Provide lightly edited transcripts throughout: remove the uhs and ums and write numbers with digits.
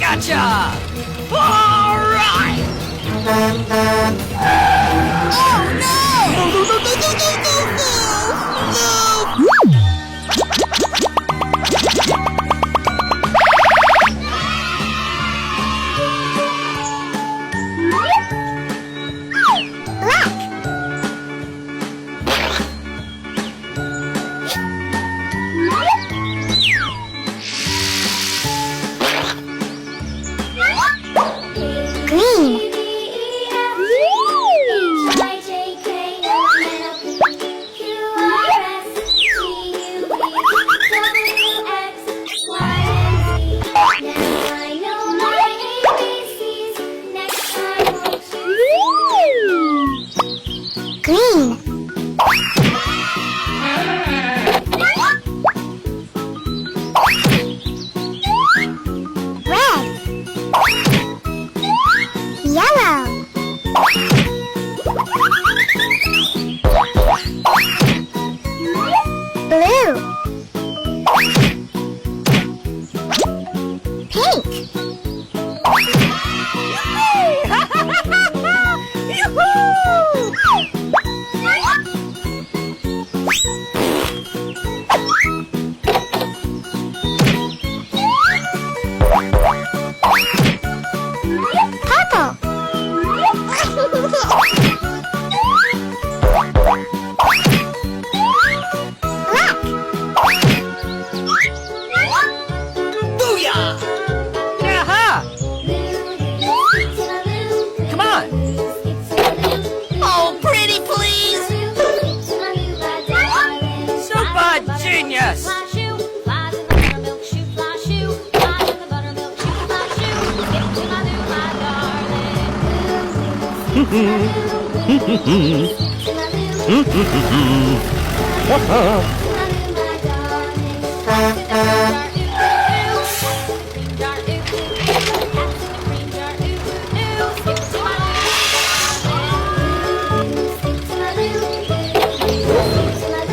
Gotcha! All right! Oh no!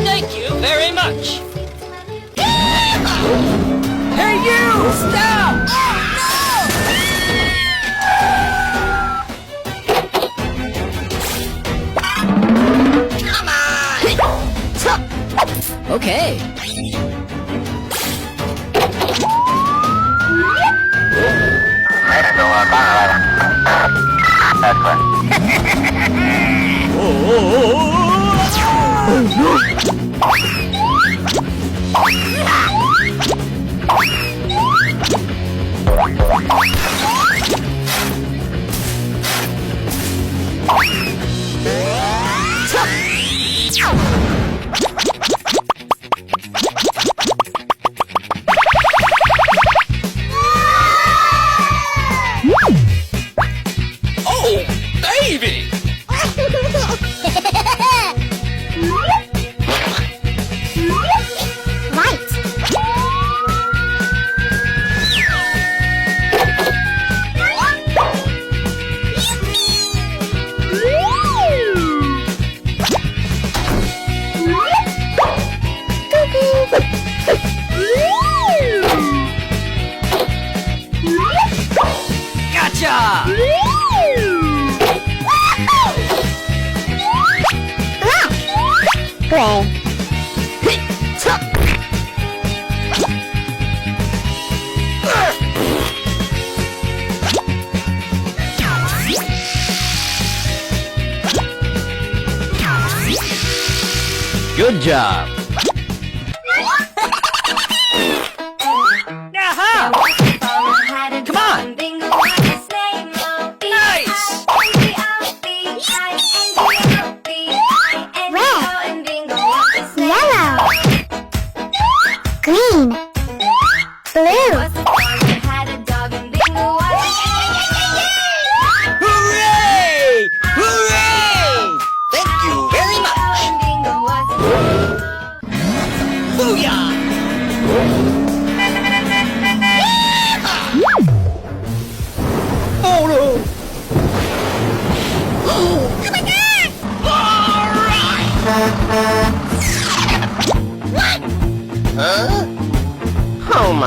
Thank you very much. Hey, you! Stop! Come on! Okay. Oh, baby! Gotcha! Good job. Aha! Come on! Nice! Yellow, green, blue. Hooray! Hooray! Thank you very much.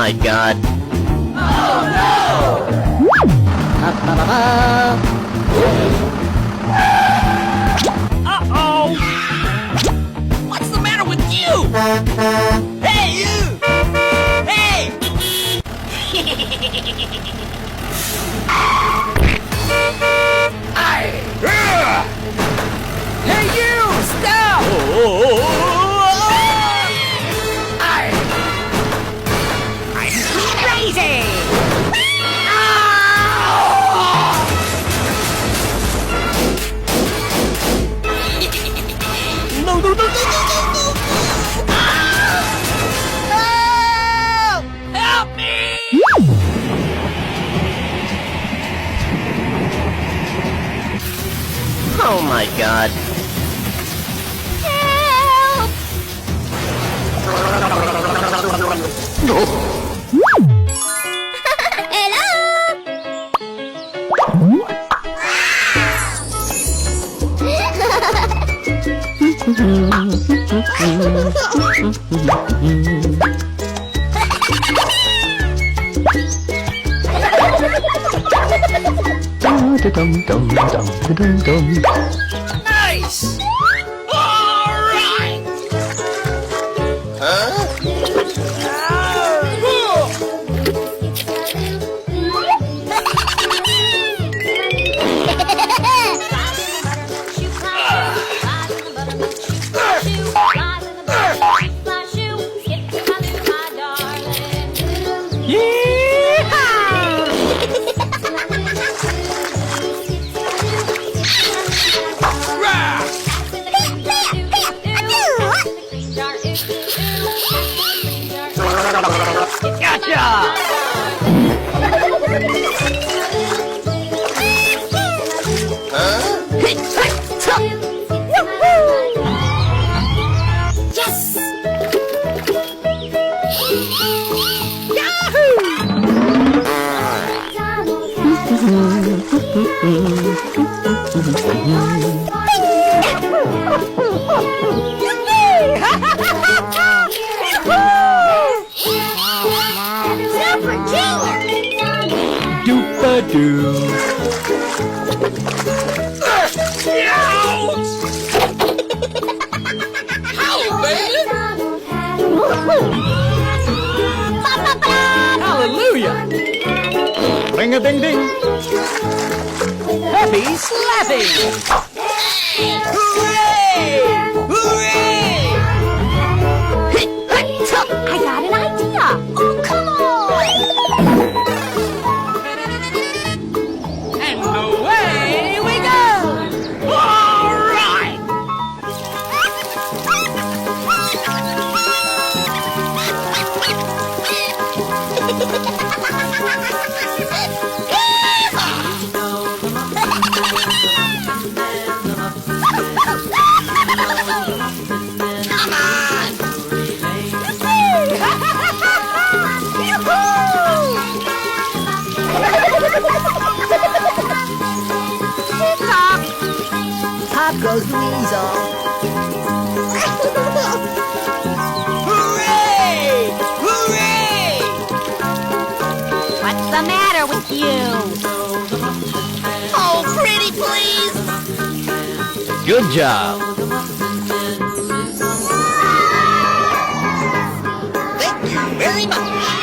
my god. Oh no! Uh-oh! What's the matter with you? Hey, you! Hey! Hey, you! Stop! I'm crazy! No, no, no, no, no, no, no! Help me! Oh my god. Nice! Alright! Gotcha! Yes! Super Junior! Doopa-doo. Hallelujah! Ring-a-ding-ding! Happy slapping! Hooray! Hooray! I got an idea! Oh, come on! And away we go! All right! Come on! Pop goes the weasel. Hooray! Hooray! What's the matter with you? Oh, pretty please! Good job! Thank you very much.